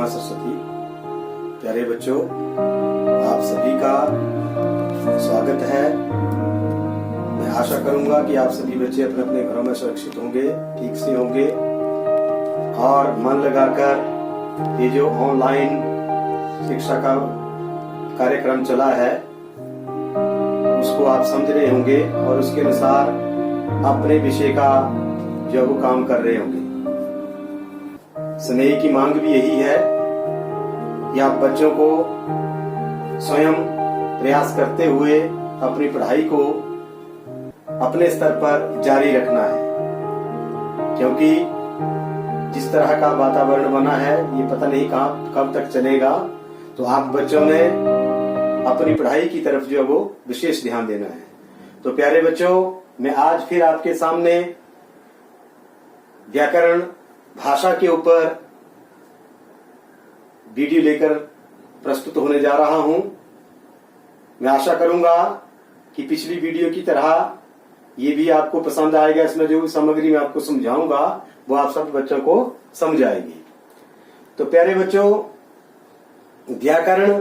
सरस्वती। प्यारे बच्चों, आप सभी का स्वागत है। मैं आशा करूंगा कि आप सभी बच्चे अपने अपने घरों में सुरक्षित होंगे, ठीक से होंगे और मन लगाकर ये जो ऑनलाइन शिक्षा का कार्यक्रम चला है उसको आप समझ रहे होंगे और उसके अनुसार अपने विषय का जो वो काम कर रहे होंगे। स्नेह की मांग भी यही है कि आप बच्चों को स्वयं प्रयास करते हुए अपनी पढ़ाई को अपने स्तर पर जारी रखना है, क्योंकि जिस तरह का वातावरण बना है ये पता नहीं कब तक चलेगा। तो आप बच्चों ने अपनी पढ़ाई की तरफ जो वो विशेष ध्यान देना है। तो प्यारे बच्चों, मैं आज फिर आपके सामने व्याकरण भाषा के ऊपर वीडियो लेकर प्रस्तुत होने जा रहा हूं। मैं आशा करूंगा कि पिछली वीडियो की तरह ये भी आपको पसंद आएगा। इसमें जो सामग्री मैं आपको समझाऊंगा वो आप सब बच्चों को समझ आएगी। तो प्यारे बच्चों, व्याकरण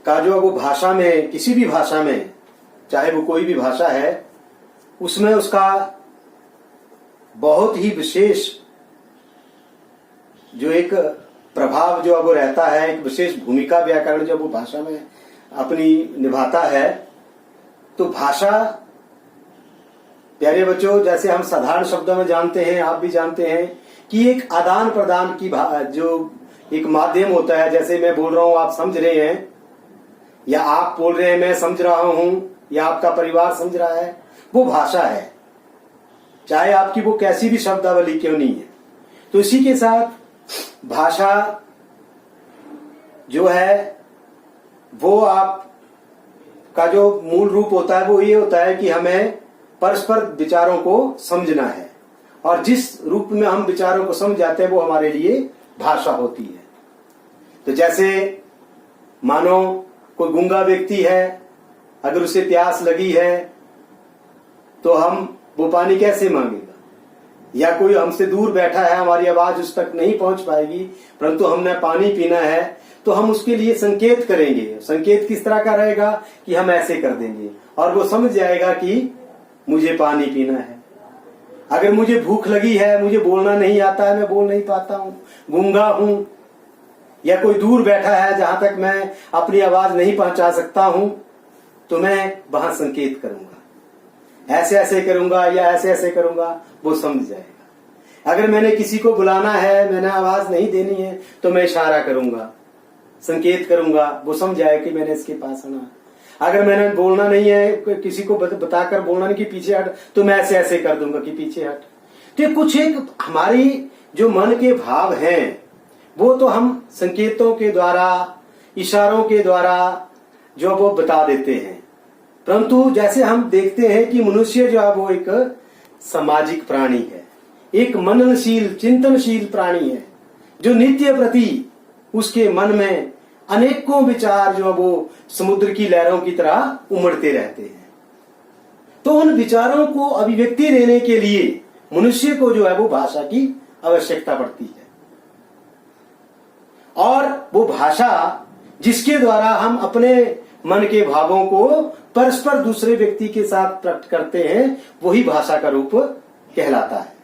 का जो वो भाषा में, किसी भी भाषा में, चाहे वो कोई भी भाषा है, उसमें उसका बहुत ही विशेष जो एक प्रभाव जो वो रहता है, एक विशेष भूमिका व्याकरण जो वो भाषा में अपनी निभाता है। तो भाषा, प्यारे बच्चों, जैसे हम साधारण शब्दों में जानते हैं, आप भी जानते हैं कि एक आदान प्रदान की जो एक माध्यम होता है। जैसे मैं बोल रहा हूं, आप समझ रहे हैं, या आप बोल रहे हैं मैं समझ रहा हूं, या आपका परिवार समझ रहा है, वो भाषा है, चाहे आपकी वो कैसी भी शब्दावली क्यों नहीं है। तो इसी के साथ भाषा जो है वो आप का जो मूल रूप होता है वो ये होता है कि हमें परस्पर विचारों को समझना है, और जिस रूप में हम विचारों को समझ जाते हैं वो हमारे लिए भाषा होती है। तो जैसे मानो कोई गूंगा व्यक्ति है, अगर उसे प्यास लगी है तो हम वो पानी कैसे मांगेगा, या कोई हमसे दूर बैठा है, हमारी आवाज उस तक नहीं पहुंच पाएगी, परंतु हमने पानी पीना है तो हम उसके लिए संकेत करेंगे। संकेत किस तरह का रहेगा कि हम ऐसे कर देंगे और वो समझ जाएगा कि मुझे पानी पीना है। अगर मुझे भूख लगी है, मुझे बोलना नहीं आता है, मैं बोल नहीं पाता हूं, गूंगा हूं, या कोई दूर बैठा है जहां तक मैं अपनी आवाज नहीं पहुंचा सकता हूं, तो मैं वहां संकेत करूंगा, ऐसे ऐसे करूंगा या ऐसे ऐसे करूंगा, वो समझ जाएगा। अगर मैंने किसी को बुलाना है, मैंने आवाज नहीं देनी है, तो मैं इशारा करूंगा, संकेत करूंगा, वो समझ जाए कि मैंने इसके पास आना। अगर मैंने बोलना नहीं है, किसी को बताकर बोलना नहीं कि पीछे हट, तो मैं ऐसे ऐसे कर दूंगा कि पीछे हट। तो कुछ एक हमारी जो मन के भाव हैं वो तो हम संकेतों के द्वारा, इशारों के द्वारा जो वो बता देते हैं। परंतु जैसे हम देखते हैं कि मनुष्य जो है वो एक सामाजिक प्राणी है, एक मननशील, चिंतनशील प्राणी है, जो नित्य प्रति उसके मन में अनेकों विचार जो है वो समुद्र की लहरों की तरह उमड़ते रहते हैं। तो उन विचारों को अभिव्यक्ति देने के लिए मनुष्य को जो है वो भाषा की आवश्यकता पड़ती है, और वो भाषा जिसके द्वारा हम अपने मन के भावों को परस्पर दूसरे व्यक्ति के साथ प्रकट करते हैं, वही भाषा का रूप कहलाता है।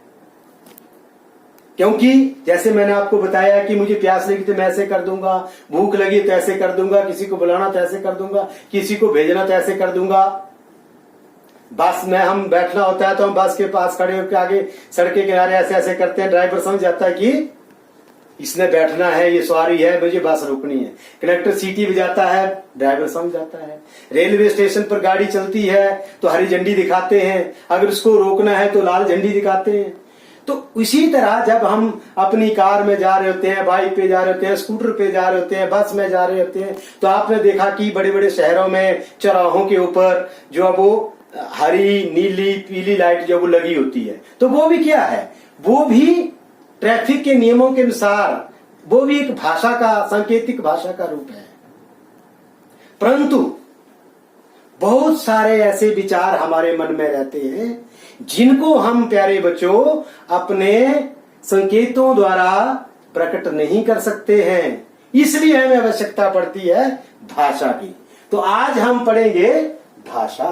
क्योंकि जैसे मैंने आपको बताया कि मुझे प्यास लगी तो मैं ऐसे कर दूंगा, भूख लगी तो ऐसे कर दूंगा, किसी को बुलाना तो ऐसे कर दूंगा, किसी को भेजना तो ऐसे कर दूंगा। बस में हम बैठना होता है तो हम बस के पास खड़े होकर आगे सड़क के किनारे ऐसे ऐसे करते हैं। ड्राइवर समझ जाता है कि इसने बैठना है, ये सवारी है, मुझे बस रुकनी है। कंडक्टर सीटी बजाता है, ड्राइवर समझ जाता है। रेलवे स्टेशन पर गाड़ी चलती है तो हरी झंडी दिखाते हैं, अगर उसको रोकना है तो लाल झंडी दिखाते हैं। तो इसी तरह जब हम अपनी कार में जा रहे होते हैं, बाइक पे जा रहे होते हैं, स्कूटर पे जा रहे होते हैं, बस में जा रहे होते हैं, तो आपने देखा कि बड़े बड़े शहरों में चौराहों के ऊपर जो वो हरी, नीली, पीली लाइट जो वो लगी होती है। तो वो भी क्या है, वो भी ट्रैफिक के नियमों के अनुसार वो भी एक भाषा का, सांकेतिक भाषा का रूप है। परंतु बहुत सारे ऐसे विचार हमारे मन में रहते हैं जिनको हम प्यारे बच्चों अपने संकेतों द्वारा प्रकट नहीं कर सकते हैं, इसलिए हमें आवश्यकता पड़ती है भाषा की। तो आज हम पढ़ेंगे भाषा।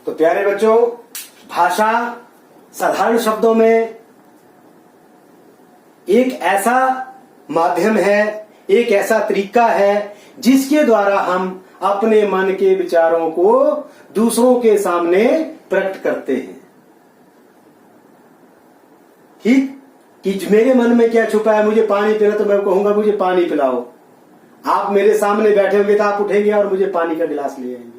तो प्यारे बच्चों, भाषा साधारण शब्दों में एक ऐसा माध्यम है, एक ऐसा तरीका है जिसके द्वारा हम अपने मन के विचारों को दूसरों के सामने प्रकट करते हैं। ठीक कि मेरे मन में क्या छुपा है, मुझे पानी पिला, तो मैं कहूंगा मुझे पानी पिलाओ। आप मेरे सामने बैठे होंगे तो आप उठेंगे और मुझे पानी का गिलास ले आएंगे।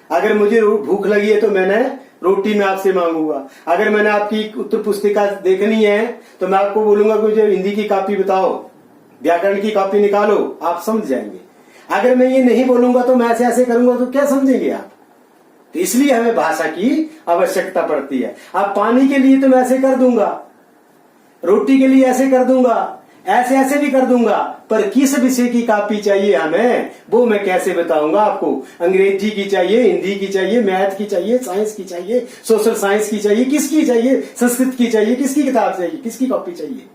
अगर मुझे भूख लगी है तो मैंने रोटी में आपसे मांगूंगा। अगर मैंने आपकी उत्तर पुस्तिका देखनी है तो मैं आपको बोलूंगा कि मुझे हिंदी की कॉपी बताओ, व्याकरण की कॉपी निकालो, आप समझ जाएंगे। अगर मैं ये नहीं बोलूंगा तो मैं ऐसे ऐसे करूंगा तो क्या समझेंगे आप? तो इसलिए हमें भाषा की आवश्यकता पड़ती है। अब पानी के लिए तो मैं ऐसे कर दूंगा, रोटी के लिए ऐसे कर दूंगा, ऐसे ऐसे भी कर दूंगा, पर किस विषय की कॉपी चाहिए हमें वो मैं कैसे बताऊंगा आपको? अंग्रेजी की चाहिए, हिंदी की चाहिए, मैथ की चाहिए, साइंस की चाहिए, सोशल साइंस की चाहिए, किसकी चाहिए? संस्कृत की चाहिए, किसकी किताब चाहिए, किसकी कॉपी चाहिए?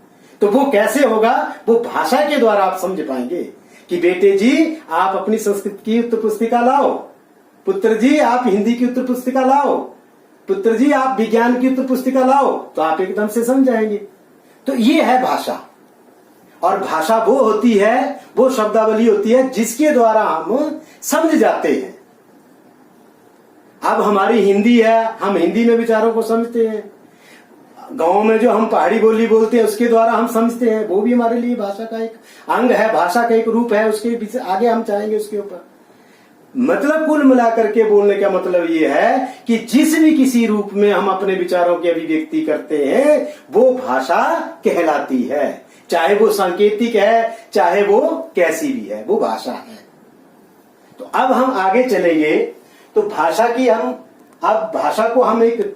तो वो कैसे होगा? वो भाषा के द्वारा आप समझ पाएंगे कि बेटे जी आप अपनी संस्कृत की उत्तर पुस्तिका लाओ, पुत्र जी आप हिंदी की उत्तर पुस्तिका लाओ, पुत्र जी आप विज्ञान की उत्तर पुस्तिका लाओ, तो आप एकदम से समझ जाएंगे। तो ये है भाषा। और भाषा वो होती है, वो शब्दावली होती है जिसके द्वारा हम समझ जाते हैं। अब हमारी हिंदी है, हम हिंदी में विचारों को समझते हैं। गांव में जो हम पहाड़ी बोली बोलते हैं उसके द्वारा हम समझते हैं, वो भी हमारे लिए भाषा का एक अंग है, भाषा का एक रूप है। उसके आगे हम चाहेंगे उसके ऊपर। मतलब कुल मिलाकर के बोलने का मतलब ये है कि जिस भी किसी रूप में हम अपने विचारों की अभिव्यक्ति करते हैं वो भाषा कहलाती है। चाहे वो सांकेतिक है, चाहे वो कैसी भी है, वो भाषा है। तो अब हम आगे चलेंगे तो भाषा की अब भाषा को हम एक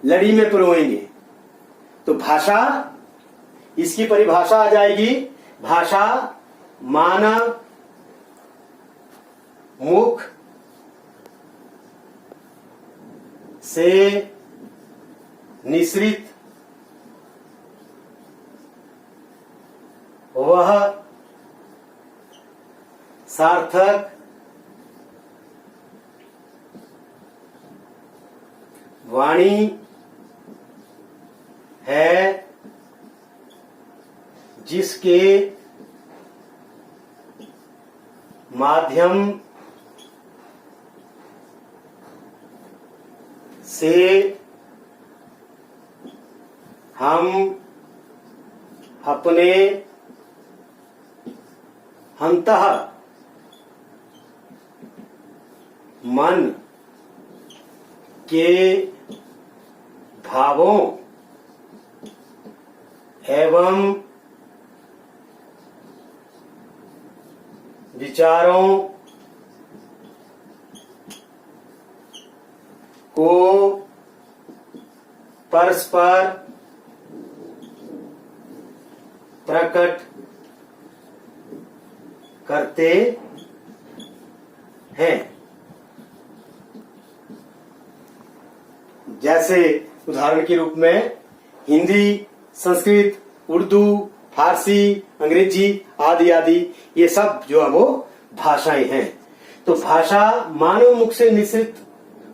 लड़ी में पिरोएंगे। तो भाषा, इसकी परिभाषा आ जाएगी, भाषा मानव मुख से निसृत वह सार्थक वाणी है जिसके माध्यम से हम अपने अंतः मन के भावों एवं विचारों को परस्पर प्रकट करते हैं। जैसे उदाहरण के रूप में हिंदी, संस्कृत, उर्दू, फारसी, अंग्रेजी आदि आदि ये सब जो है वो भाषाएं हैं। तो भाषा मानव मुख से निसृत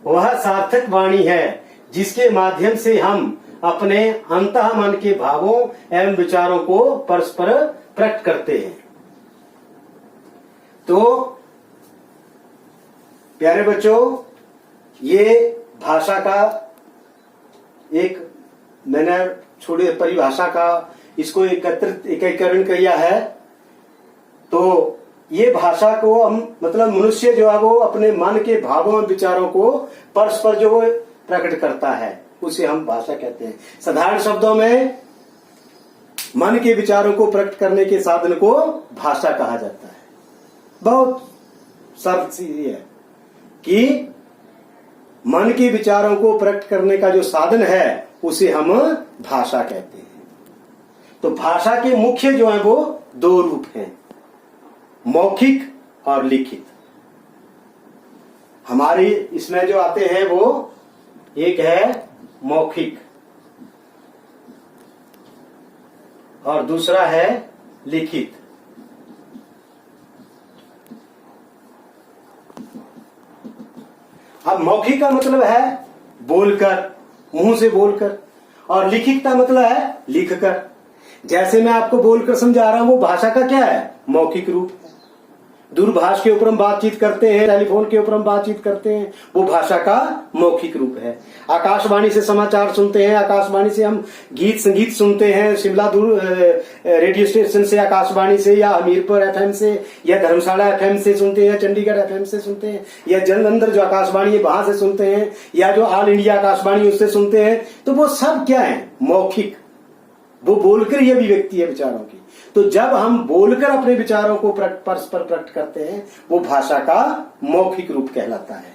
वह सार्थक वाणी है जिसके माध्यम से हम अपने अंतः मन के भावों एवं विचारों को परस्पर प्रकट करते हैं। तो प्यारे बच्चों, ये भाषा का एक मैंने छोड़े परिभाषा का इसको एकीकरण किया है। तो ये भाषा को हम मतलब मनुष्य जो है वो अपने मन के भावों और विचारों को परस्पर जो प्रकट करता है उसे हम भाषा कहते हैं। साधारण शब्दों में मन के विचारों को प्रकट करने के साधन को भाषा कहा जाता है। बहुत सरल चीज है कि मन के विचारों को प्रकट करने का जो साधन है उसे हम भाषा कहते हैं। तो भाषा के मुख्य जो है वो दो रूप हैं, मौखिक और लिखित। हमारी इसमें जो आते हैं वो एक है मौखिक और दूसरा है लिखित। अब मौखिक का मतलब है बोलकर, मुंह से बोलकर, और लिखित का मतलब है लिखकर। जैसे मैं आपको बोलकर समझा रहा हूं वो भाषा का क्या है? मौखिक रूप है। दूरभाष के ऊपर हम बातचीत करते हैं, टेलीफोन के ऊपर हम बातचीत करते हैं, वो भाषा का मौखिक रूप है। आकाशवाणी से समाचार सुनते हैं, आकाशवाणी से हम गीत संगीत सुनते हैं, शिमला दूर रेडियो स्टेशन से, आकाशवाणी से, या हमीरपुर एफएम से, या धर्मशाला एफएम से सुनते हैं, या चंडीगढ़ एफएम से सुनते हैं, या जलंधर जो आकाशवाणी है वहां से सुनते हैं, या जो ऑल इंडिया आकाशवाणी उससे सुनते हैं। तो वो सब क्या है? मौखिक। वो बोलकर ही अभिव्यक्ति है विचारों की। तो जब हम बोलकर अपने विचारों को परस्पर प्रकट करते हैं वो भाषा का मौखिक रूप कहलाता है।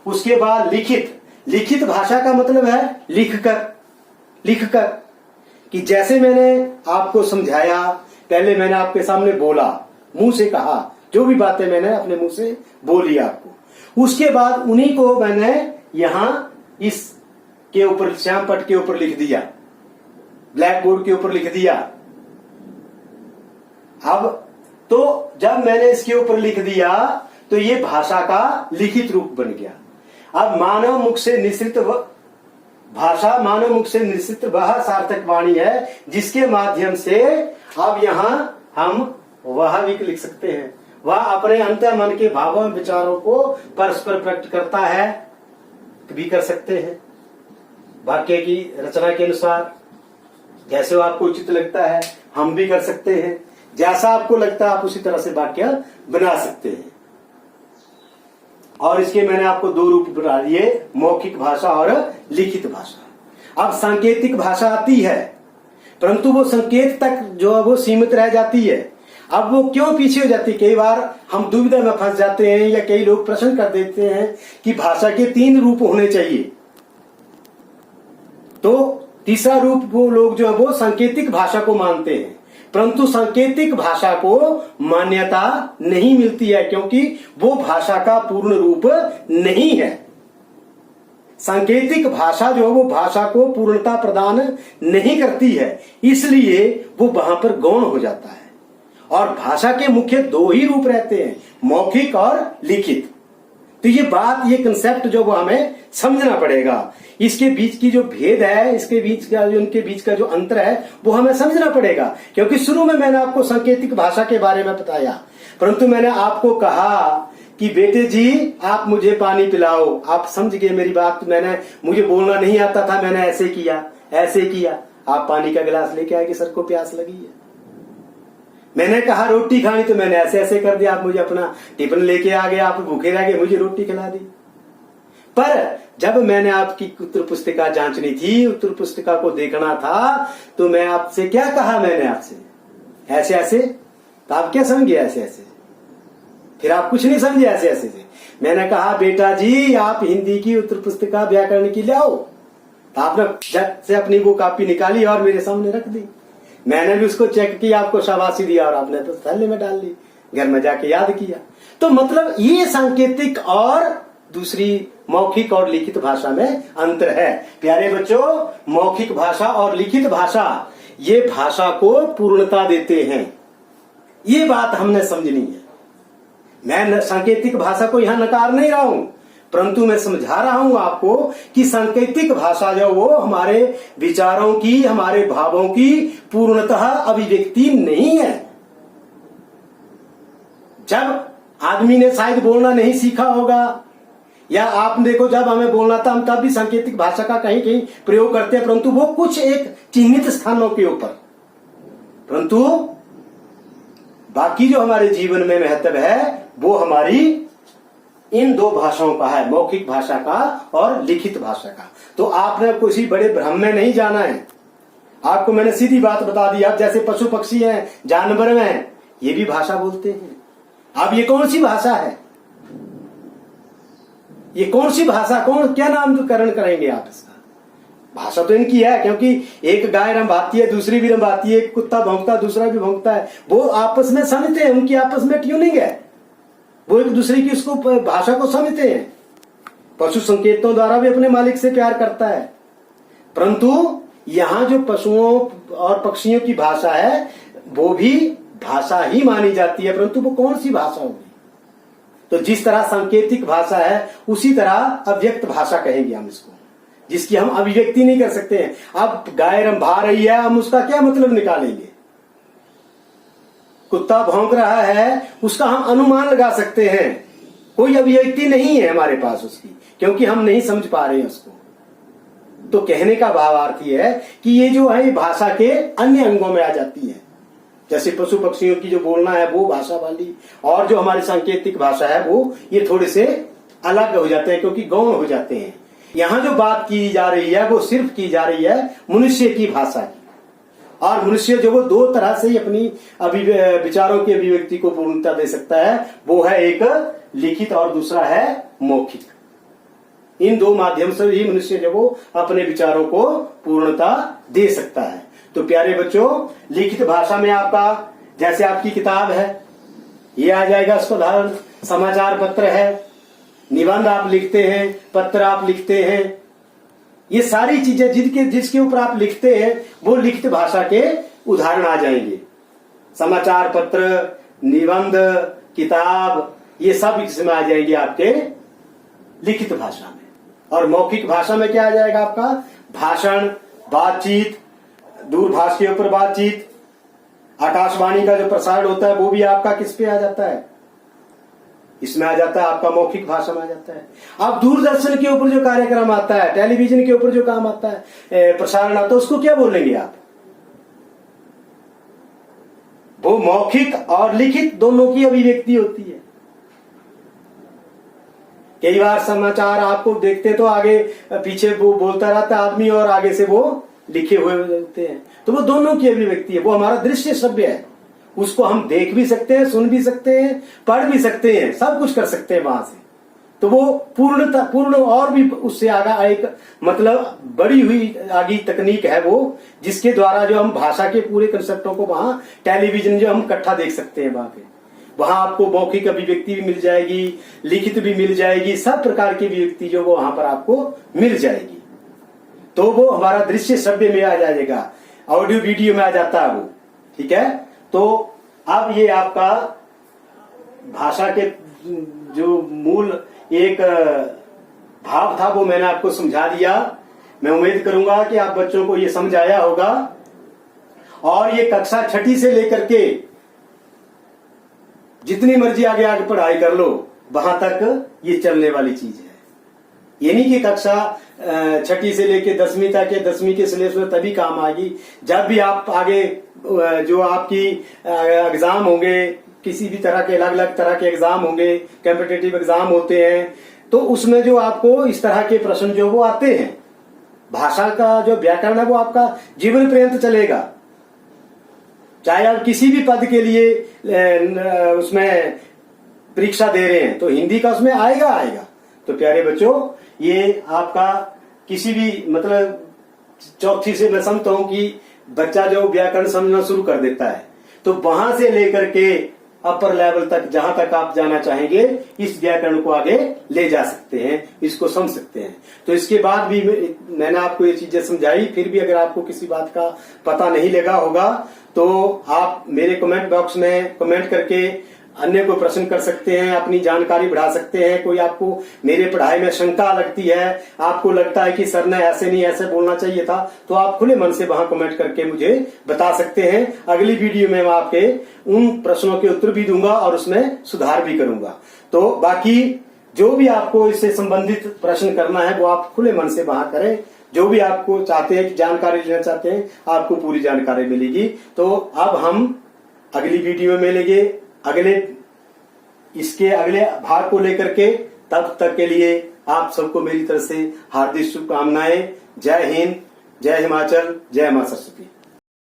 उसके बाद लिखित। लिखित भाषा का मतलब है लिखकर। लिखकर कि जैसे मैंने आपको समझाया, पहले मैंने आपके सामने बोला, मुंह से कहा, जो भी बातें मैंने अपने मुंह से बोली आपको, उसके बाद उन्हीं को मैंने यहां इस के ऊपर, श्याम पट के ऊपर लिख दिया, ब्लैक बोर्ड के ऊपर लिख दिया। अब तो जब मैंने इसके ऊपर लिख दिया तो ये भाषा का लिखित रूप बन गया। अब मानव मुख से निश्रित भाषा, मानव मुख से निश्रित वह सार्थक वाणी है जिसके माध्यम से अब यहां हम वह भी लिख सकते हैं। वह अपने अंतर मन के भावों विचारों को परस्पर प्रकट करता है भी कर सकते हैं वाक्य की रचना के अनुसार। जैसे वो आपको उचित लगता है हम भी कर सकते हैं, जैसा आपको लगता है आप उसी तरह से वाक्य बना सकते हैं। और इसके मैंने आपको दो रूप बता दिए, मौखिक भाषा और लिखित भाषा। अब सांकेतिक भाषा आती है, परंतु वो संकेत तक जो है वो सीमित रह जाती है। अब वो क्यों पीछे हो जाती है? कई बार हम दुविधा में फंस जाते हैं, या कई लोग प्रश्न कर देते हैं कि भाषा के 3 रूप होने चाहिए। तो तीसरा रूप वो लोग जो है वो सांकेतिक भाषा को मानते हैं, परंतु सांकेतिक भाषा को मान्यता नहीं मिलती है, क्योंकि वो भाषा का पूर्ण रूप नहीं है। सांकेतिक भाषा जो है वो भाषा को पूर्णता प्रदान नहीं करती है, इसलिए वो वहां पर गौण हो जाता है। और भाषा के मुख्य 2 ही रूप रहते हैं, मौखिक और लिखित। तो ये बात, ये कंसेप्ट जो वो हमें समझना पड़ेगा। इसके बीच की जो भेद है, इसके बीच का जो, उनके बीच का जो अंतर है वो हमें समझना पड़ेगा। क्योंकि शुरू में मैंने आपको सांकेतिक भाषा के बारे में बताया, परंतु मैंने आपको कहा कि बेटे जी आप मुझे पानी पिलाओ। आप समझ गए मेरी बात। मुझे बोलना नहीं आता था, मैंने ऐसे किया, ऐसे किया। आप पानी का गिलास लेके आए कि सर को प्यास लगी है। मैंने कहा रोटी खानी, तो मैंने ऐसे ऐसे कर दिया, आप मुझे अपना टिफिन लेके आ गए, आप भूखे रह गए, मुझे रोटी खिला दी। पर जब मैंने आपकी उत्तर पुस्तिका जांचनी थी, उत्तर पुस्तिका को देखना था, तो मैं आपसे क्या कहा? मैंने आपसे ऐसे ऐसे, तो आप क्या समझे ऐसे ऐसे? फिर आप कुछ नहीं समझे ऐसे ऐसे से। मैंने कहा बेटा जी आप हिंदी की उत्तर पुस्तिका व्याकरण की ले आओ। तो आपने झट से अपनी वो कॉपी निकाली और मेरे सामने रख दी। मैंने भी उसको चेक किया, आपको शाबाशी दिया, और आपने तो थैले में डाल ली, घर में जाके याद किया। तो मतलब ये सांकेतिक और दूसरी मौखिक और लिखित भाषा में अंतर है। प्यारे बच्चों, मौखिक भाषा और लिखित भाषा ये भाषा को पूर्णता देते हैं, ये बात हमने समझनी है। मैं सांकेतिक भाषा को यहां नकार नहीं रहा हूं, परंतु मैं समझा रहा हूं आपको कि सांकेतिक भाषा जो वो हमारे विचारों की, हमारे भावों की पूर्णतः अभिव्यक्ति नहीं है। जब आदमी ने शायद बोलना नहीं सीखा होगा, या आप देखो जब हमें बोलना था हम तब भी सांकेतिक भाषा का कहीं कहीं प्रयोग करते हैं, परंतु वो कुछ एक चिन्हित स्थानों के ऊपर। परंतु बाकी जो हमारे जीवन में महत्व है वो हमारी इन 2 भाषाओं का है, मौखिक भाषा का और लिखित भाषा का। तो आपने किसी बड़े भ्रम में नहीं जाना है। आपको मैंने सीधी बात बता दी। अब जैसे पशु पक्षी हैं, जानवर हैं, ये भी भाषा बोलते हैं। अब ये कौन सी भाषा है? ये कौन सी भाषा, कौन क्या नामकरण करेंगे आप इसका? भाषा तो इनकी है, क्योंकि एक गाय रंभाती है, दूसरी भी रंभाती है, एक कुत्ता भौंकता है, दूसरा भी भौंकता है। वो आपस में समझते हैं, उनकी आपस में ट्यूनिंग है, वो एक दूसरे की उसको भाषा को समझते हैं। पशु संकेतों द्वारा भी अपने मालिक से प्यार करता है, परंतु यहाँ जो पशुओं और पक्षियों की भाषा है वो भी भाषा ही मानी जाती है, परंतु वो कौन सी भाषा होगी? तो जिस तरह सांकेतिक भाषा है उसी तरह अव्यक्त भाषा कहेंगे हम इसको, जिसकी हम अभिव्यक्ति नहीं कर सकते हैं। अब गाय रंभा रही है, हम उसका क्या मतलब निकालेंगे? कुत्ता भौंक रहा है, उसका हम अनुमान लगा सकते हैं, कोई अभिव्यक्ति नहीं है हमारे पास उसकी, क्योंकि हम नहीं समझ पा रहे हैं उसको। तो कहने का भावार्थ ये है कि ये जो है भाषा के अन्य अंगों में आ जाती है। जैसे पशु पक्षियों की जो बोलना है वो भाषा वाली, और जो हमारी सांकेतिक भाषा है वो ये थोड़े से अलग हो जाते हैं, क्योंकि गौण हो जाते हैं। यहाँ जो बात की जा रही है वो सिर्फ की जा रही है मनुष्य की भाषा की, और मनुष्य जो वो दो तरह से ही अपनी विचारों की अभिव्यक्ति को पूर्णता दे सकता है, वो है एक लिखित और दूसरा है मौखिक। इन दो माध्यम से ही मनुष्य जो वो अपने विचारों को पूर्णता दे सकता है। तो प्यारे बच्चों, लिखित भाषा में आपका, जैसे आपकी किताब है ये आ जाएगा इसका उदाहरण, समाचार पत्र है, निबंध आप लिखते हैं, पत्र आप लिखते हैं, ये सारी चीजें जिसके ऊपर आप लिखते हैं वो लिखित भाषा के उदाहरण आ जाएंगे। समाचार पत्र, निबंध, किताब, ये सब इसमें आ जाएंगे आपके लिखित भाषा में। और मौखिक भाषा में क्या आ जाएगा आपका? भाषण, बातचीत, दूरभाष के ऊपर बातचीत, आकाशवाणी का जो प्रसारण होता है वो भी आपका किस पे आ जाता है? इसमें आ जाता है, आपका मौखिक भाषा में आ जाता है। अब दूरदर्शन के ऊपर जो कार्यक्रम आता है, टेलीविजन के ऊपर जो काम आता है, प्रसारण आता है, उसको क्या बोलेंगे आप? वो मौखिक और लिखित दोनों की अभिव्यक्ति होती है। कई बार समाचार आपको देखते तो आगे पीछे वो बोलता रहता है आदमी और आगे से वो लिखे हुए होते हैं, तो वो दोनों की अभिव्यक्ति है। वो हमारा दृश्य श्रव्य है, उसको हम देख भी सकते हैं, सुन भी सकते हैं, पढ़ भी सकते हैं, सब कुछ कर सकते हैं वहां से। तो वो पूर्ण और भी उससे आगा एक मतलब बड़ी हुई आगे तकनीक है वो, जिसके द्वारा जो हम भाषा के पूरे कंसेप्टों को वहां टेलीविजन जो हम इकट्ठा देख सकते हैं वहां पे। वहां आपको मौखिक अभिव्यक्ति भी मिल जाएगी, लिखित भी मिल जाएगी, सब प्रकार की अभिव्यक्ति जो वो वहां पर आपको मिल जाएगी। तो वो हमारा दृश्य श्रव्य में आ जाएगा, ऑडियो वीडियो में आ जाता है वो, ठीक है। तो अब ये आपका भाषा के जो मूल एक भाव था वो मैंने आपको समझा दिया। मैं उम्मीद करूंगा कि आप बच्चों को ये समझ आया होगा, और ये कक्षा 6ठी से लेकर के जितनी मर्जी आगे आगे पढ़ाई कर लो, वहां तक ये चलने वाली चीज है। ये नहीं कि कक्षा 6ठी से लेके 10वीं तक या 10वीं के सिलेबस में तभी काम आएगी, जब भी आप आगे जो आपकी एग्जाम होंगे, किसी भी तरह के अलग अलग तरह के एग्जाम होंगे, कॉम्पिटिटिव एग्जाम होते हैं, तो उसमें जो आपको इस तरह के प्रश्न जो वो आते हैं, भाषा का जो व्याकरण है वो आपका जीवन पर्यंत चलेगा। चाहे आप किसी भी पद के लिए उसमें परीक्षा दे रहे हैं तो हिंदी का उसमें आएगा। तो प्यारे बच्चों, ये आपका किसी भी मतलब 4थी से मैं समझता हूं कि बच्चा जो व्याकरण समझना शुरू कर देता है, तो वहां से लेकर के अपर लेवल तक जहां तक आप जाना चाहेंगे, इस व्याकरण को आगे ले जा सकते हैं, इसको समझ सकते हैं। तो इसके बाद भी मैंने आपको ये चीजें समझाई, फिर भी अगर आपको किसी बात का पता नहीं लगा होगा तो आप मेरे कमेंट बॉक्स में कमेंट करके अन्य को प्रश्न कर सकते हैं, अपनी जानकारी बढ़ा सकते हैं। कोई आपको मेरे पढ़ाई में शंका लगती है, आपको लगता है कि सर ने ऐसे नहीं ऐसे बोलना चाहिए था, तो आप खुले मन से वहां कमेंट करके मुझे बता सकते हैं। अगली वीडियो में मैं आपके उन प्रश्नों के उत्तर भी दूंगा और उसमें सुधार भी करूंगा। तो बाकी जो भी आपको इससे संबंधित प्रश्न करना है वो आप खुले मन से वहां करें। जो भी आपको चाहते हैं, जानकारी लेना चाहते हैं, आपको पूरी जानकारी मिलेगी। तो अब हम अगली वीडियो में मिलेंगे इसके अगले भाग को लेकर के। तब तक के लिए आप सबको मेरी तरफ से हार्दिक शुभकामनाएं। जय हिंद, जय हिमाचल, जय मां सरस्वती।